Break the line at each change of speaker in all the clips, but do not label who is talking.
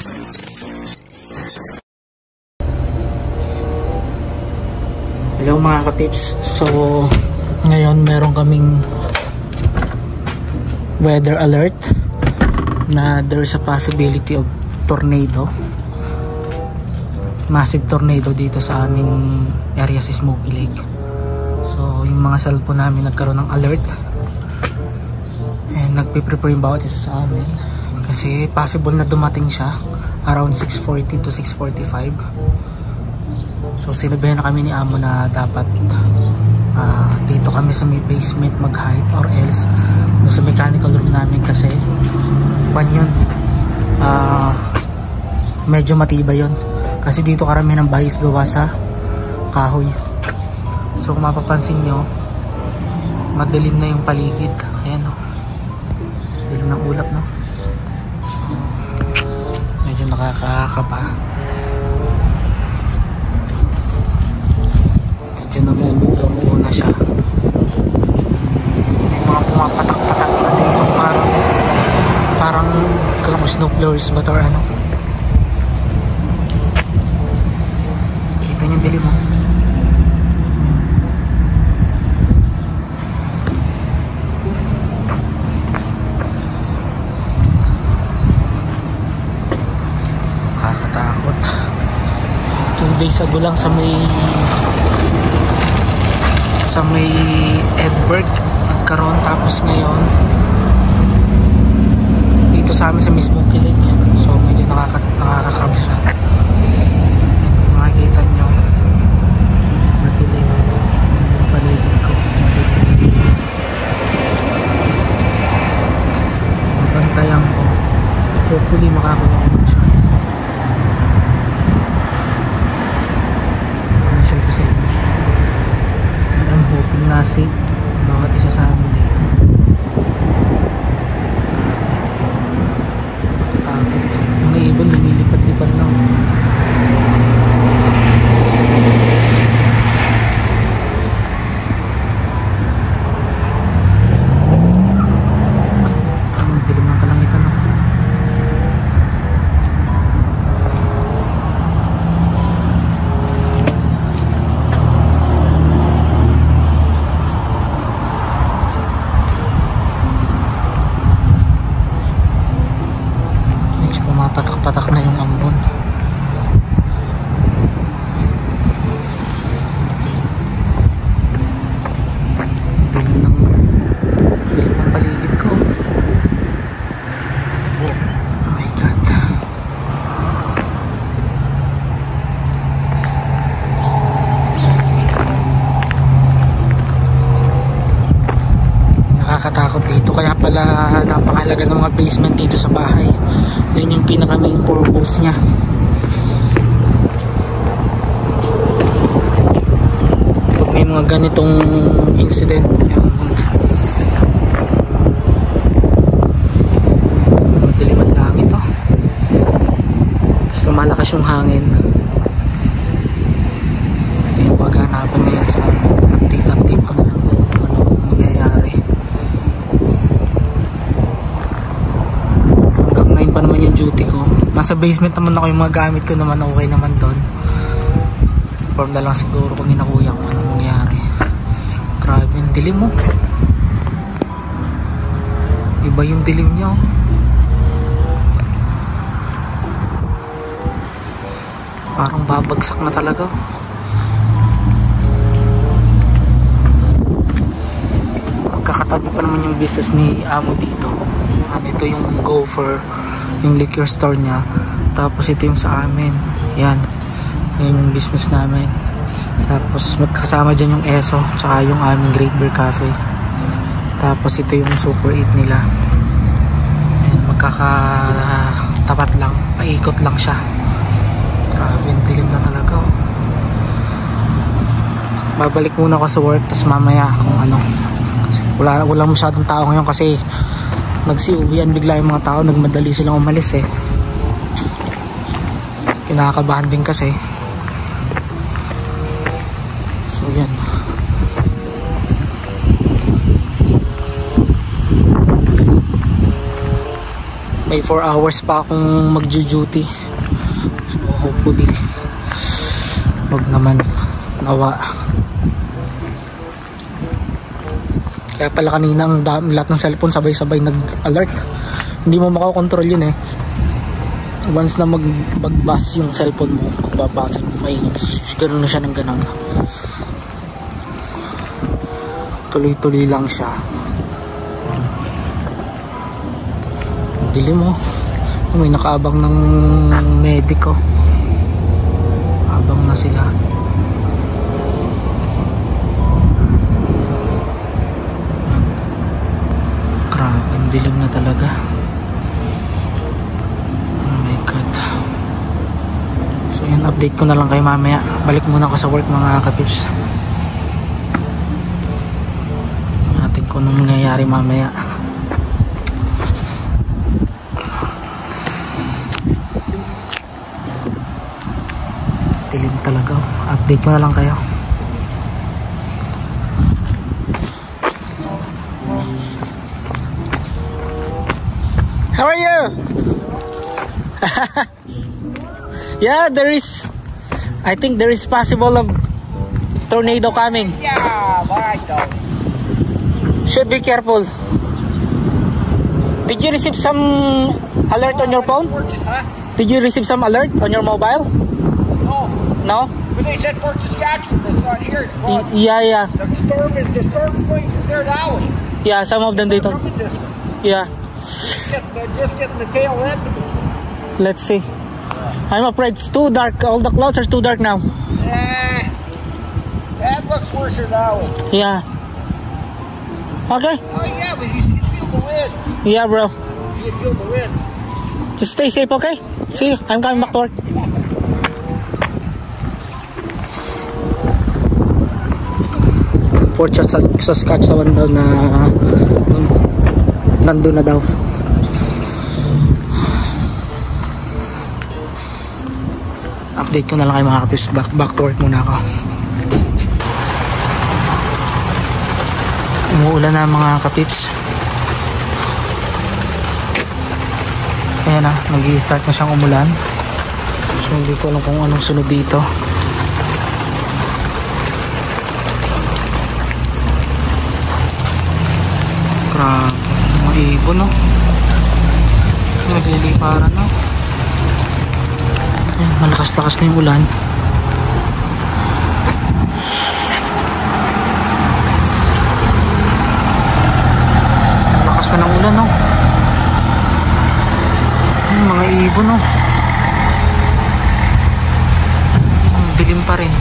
Hello mga ka-tips. So ngayon meron kaming weather alert na there's a possibility of tornado, massive tornado dito sa aming area sa Smoky Lake. So yung mga cellphone namin nagkaroon ng alert and nagpe-prepare yung bawat isa sa amin kasi possible na dumating siya around 6:40 to 6:45. So sinabihan na kami ni Amo na dapat dito kami sa may basement mag-hide or else sa mechanical room namin kasi yun, medyo matibay yun kasi dito karami ng bahay is gawa sa kahoy. So kung mapapansin nyo, madilim na yung paligid. Ayan o, dilim ng ulap, no? So medyo nakakakapa, medyo namumulo na siya. May mga pumapatak-patak na dito, parang kala ko snowblowers ba or ano. Kita niyo yung dilim mo. Kakatakot. 2 days ago lang sa may Edberg nagkaroon, tapos ngayon dito sa amin sa mismong Smoky Lake. So medyo nakakakab siya. Makikita nyo madilim yung paligid ko. Mabantayan ko, hopefully makakuha ko ng chance. Share ko sa inyo, I'm hoping na safe bawat isa sa amin dito. Takot. Mga ibon lumilipad-lipad lang. Ang dilim ng kalangitan, no? Pumapatak-patak na yung ambon. Dilim ng paligid ko. Oh my God. Nakakatakot dito, kaya pala napakahalaga ng mga basement dito sa bahay. Yun yung pinaka main purpose nya. Pag may mga ganitong incident, madilim ang langit, oh. Tapos lumalakas yung hangin. Ito yung paghanapan ngayon sa amin. Update ko na lang kung anong mangyayari. Pa naman yung duty ko. Nasa basement naman ako, yung mga gamit ko naman okay naman doon. Inform na lang siguro kung inakuya kung anong mangyari. Grabe yung dilim mo. Iba yung dilim niya. Parang babagsak na talaga. Magkakatabi pa naman yung business ni Amo dito. Ito yung Gopher, yung liquor store niya. Tapos ito yung sa amin. Yan yung business namin. Tapos magkasama dyan yung ESO, tsaka yung aming Great Bear Cafe. Tapos ito yung Super 8 nila. Magkakatapat lang, paikot lang siya. Grabe, dilim na talaga, oh. Babalik muna ako sa work, tapos mamaya kung ano, kasi wala masyadong tao ngayon kasi nagsi-uwian bigla yung mga tao, nagmadali silang umalis eh. Kinakabahan din kasi. So yan. May 4 hours pa akong magjo-duty. So hopefully wag naman nawa. Kaya pala kanina ang lahat ng cellphone sabay-sabay nag-alert. Hindi mo makakontrol yun eh. Once na mag-buzz yung cellphone mo, magbabasa mo, may gano'n na siya ng gano'n. Tuloy-tuloy lang siya. Dili mo. May nakaabang ng mediko. Abang na sila. Grabe, dilim na talaga. Oh my God. So yun, update ko na lang kayo mamaya. Balik muna ako sa work mga kapips. Natin kung anong nangyayari mamaya. Dilim talaga. Update ko na lang kayo. How are you? Yeah, I think there is possible of tornado coming.
Yeah, right though.
Should be careful. Did you receive some alert on your phone?
Huh?
Did you receive some alert on your mobile?
No.
No?
But they said Port Saskatchewan, it's not here. Well,
Yeah.
the storm is going through there now.
Yeah, some of them they don't.
Coming this way.
Yeah.
They're just getting the tail end of it.
Let's see. I'm afraid it's too dark. All the clouds are too dark now.
That looks worse now.
Yeah. Okay.
Oh yeah, but you can feel the wind.
Yeah, bro.
You can feel the wind.
Just stay safe, okay? See you. I'm coming back to work. Fort Saskatchewan daw na nandun na daw. Update ko na lang kayo mga kapis. Back to work muna ako. Umuulan na mga kapips. Ayan na, nag-i-start na siyang umulan. So hindi ko alam kung anong sunod dito. Grabe, mga ibon no. Nagliliparan no. Ayan, malakas-lakas na yung ulan. Lakas na ng ulan no. Ayan, mga ibon no. Ang dilim pa rin.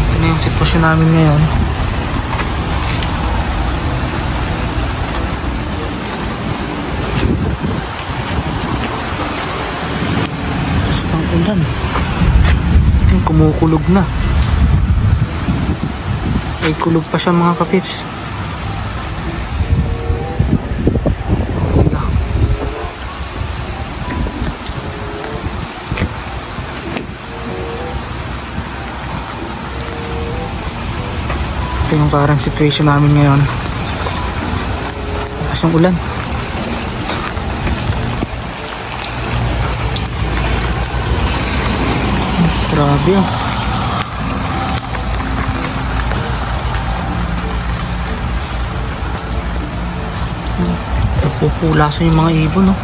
Ito na yung sitwasyon namin ngayon. Ng ulan kumukulog na ay kulog pa siya mga kapips. Ito yung parang situation namin ngayon. Lakas yung ulan. Grabe oh. Napupulasan yung mga ibon oh.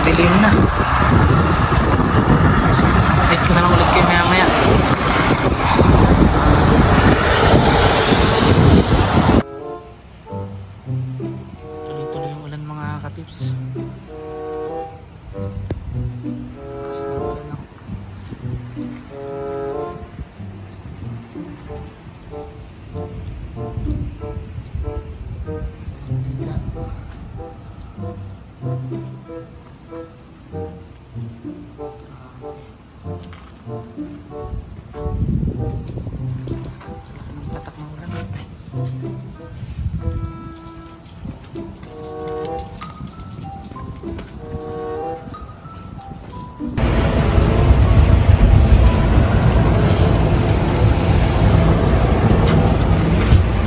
Dilim na. Update ko na lang ulit kayo maya maya. Tuloy-tuloy yung ulan mga katips. Lakas na ulan lang. Patak ng ulan.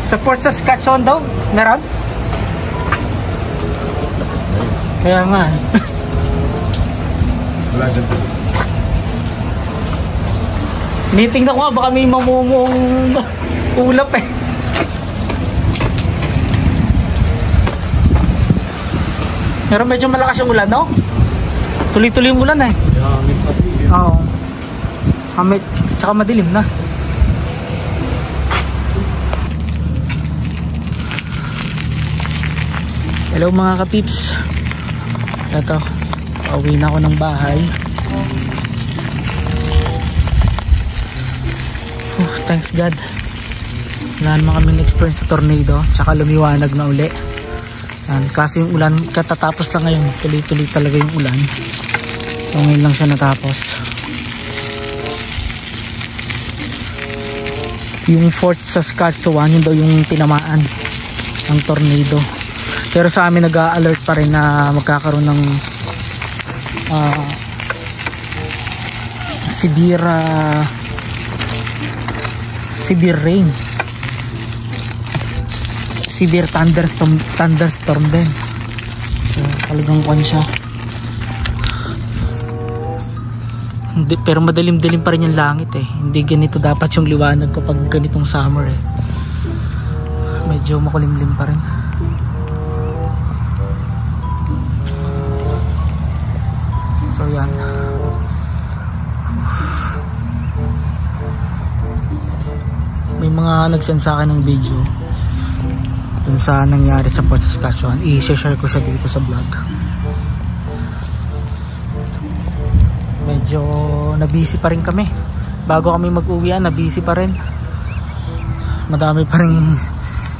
Sa Fort Saskatchewan daw, meron? Kaya nga.
Wala dyan sa
Nitingnan ko nga, baka may mamumong ulap eh. Pero medyo malakas yung ulan, no? Tuloy-tuloy yung ulan eh.
Hangin pati.
Oo. Hamit, tsaka madilim na. Hello mga kapips. Ito, pauwi na ako ng bahay. Thanks God. Wala naman kami na-experience sa tornado, tsaka lumiwanag na uli. Yan, kasi yung ulan, katatapos lang ngayon. Tuloy-tuloy talaga yung ulan. So ngayon lang siya natapos. Yung Fort Saskatchewan, yun daw yung tinamaan ng tornado. Pero sa amin nag-a-alert pa rin na magkakaroon ng severe rain, severe thunderstorm din. So talagang kwan siya. Pero madilim-dilim pa rin yung langit eh. Hindi ganito dapat yung liwanag kapag ganitong summer eh. Medyo makulimlim pa rin. So yan. May mga nag-send sa akin ng video dun sa nangyari sa Fort Saskatchewan. I-share ko siya dito sa vlog. Medyo na-busy pa rin kami. Bago kami mag-uwian, na-busy pa rin. Madami pa rin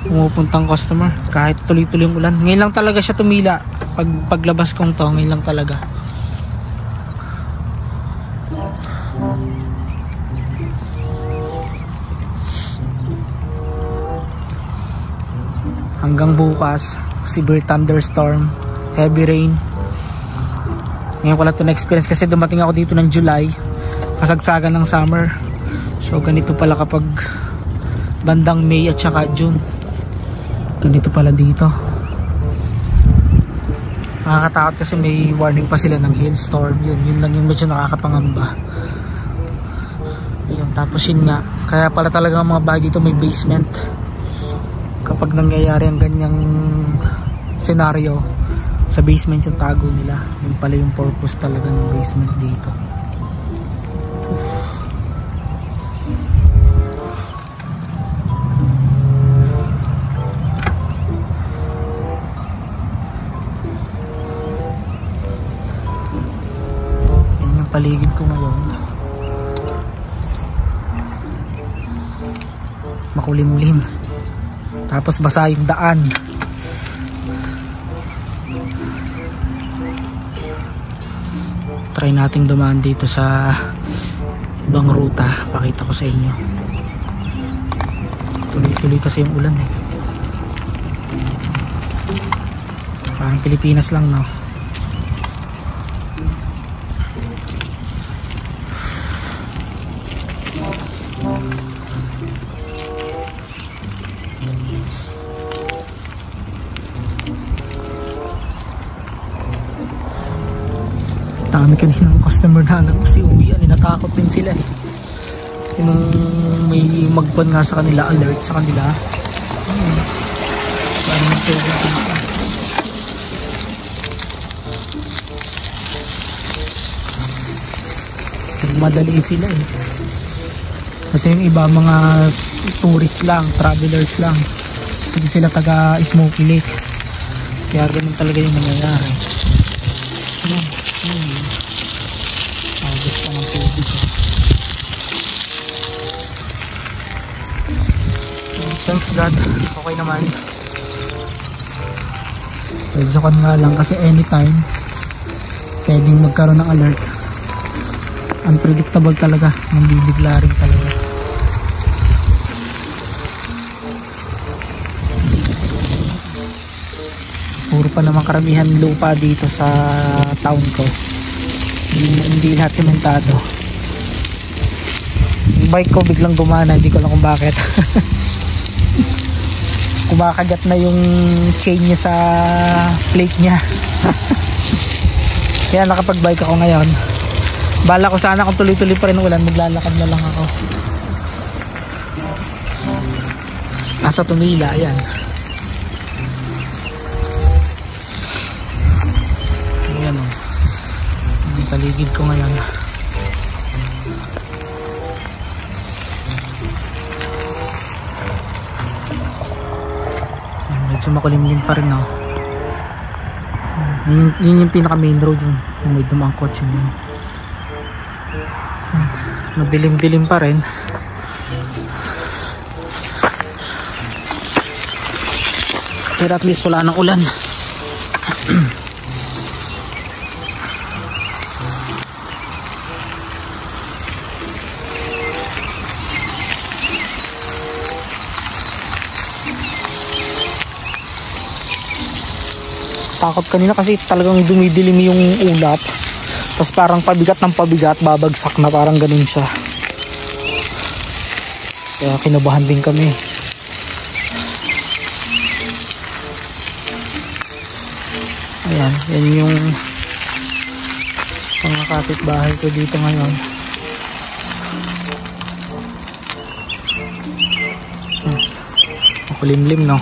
pumupuntang customer kahit tuloy-tuloy yung ulan. Ngayon lang talaga siya tumila. Paglabas kong to, ngayon lang talaga. Hanggang bukas, severe thunderstorm, heavy rain. Ngayon ko lang ito na-experience kasi dumating ako dito ng July, kasagsagan ng summer. So ganito pala kapag bandang May at saka June. Ganito pala dito. Nakakatakot kasi may warning pa sila ng hailstorm. Yun lang yung medyo nakakapangamba. Yun, tapos yun nga, kaya pala talaga ang mga bahay dito may basement. Kapag nangyayari ang ganyang senaryo, sa basement yung tago nila. Yun pala yung purpose talaga ng basement dito. Yan yung paligid ko ngayon. Makulimlim. Tapos basa yung daan. Try nating dumaan dito sa ibang ruta. Pakita ko sa inyo. Tuloy-tuloy kasi yung ulan eh. Parang Pilipinas lang, no? Dami kanina ng customer na hanap kasi uwian, natakot din sila eh. Kasi nung may magpan nga sa kanila, alert sa kanila, parang nagtawag dito. Madali sila eh. Kasi yung iba mga tourist lang, travelers lang, hindi sila taga Smoky Lake. Kaya ganun talaga yung nangyayari. Gusto ng tubig. Thanks God, okay naman. Medyo kan nga lang kasi anytime pwedeng magkaroon ng alert. Unpredictable talaga, nambibigla rin talaga. Puro pa naman karamihan lupa dito sa town ko. hindi lahat sementado. Yung bike ko biglang gumana, hindi ko alam kung bakit. Kumakagat na yung chain niya sa plate niya. Kaya nakapag-bike ako ngayon. Bala ko sana kung tuloy-tuloy pa rin ulan, maglalakad na lang ako. Nasa Tumila, ayan. Ayan o. Ang paligid ko ngayon. Medyo makulimlim pa rin o. Yun yung pinaka main road, yung may dumang kotse yun. Madilim-dilim pa rin. Pero at least wala nang ulan. Takot kanina kasi talagang dumidilim yung ulap. Tapos parang pabigat ng pabigat, babagsak na, parang ganun siya. Kaya kinabahan din kami. Ayan, yan yung mga kapitbahay ko dito ngayon. Makulimlim, no?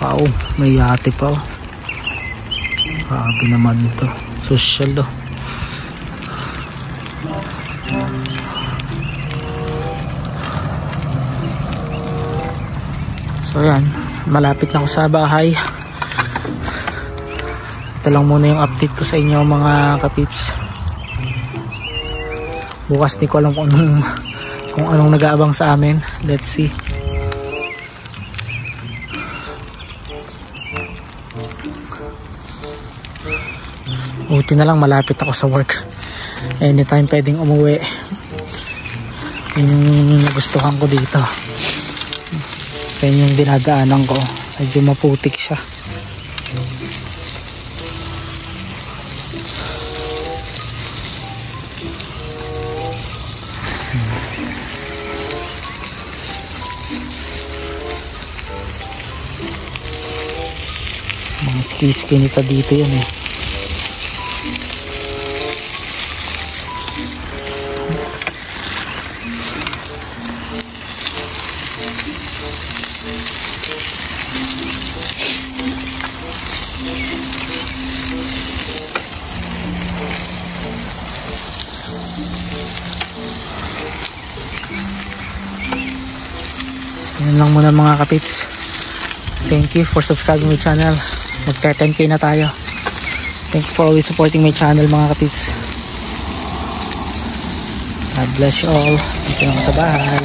Wow, may yate pa. Grabe naman ito. Social do. So yan, malapit na ako sa bahay. Ito lang muna yung update ko sa inyo mga kapips. Bukas di ko alam kung anong nag-aabang sa amin. Let's see. Buti na lang malapit ako sa work. Anytime pwedeng umuwi. Yun yung nagustuhan ko dito. Yan yung dinadaanan ko. Medyo maputik siya. Mga ski-ski nito dito yun eh. Yan lang muna mga kapips. Thank you for subscribing my channel. Magka 10k na tayo. Thank you for always supporting my channel mga kapips. God bless you all. Dito lang sa bahay.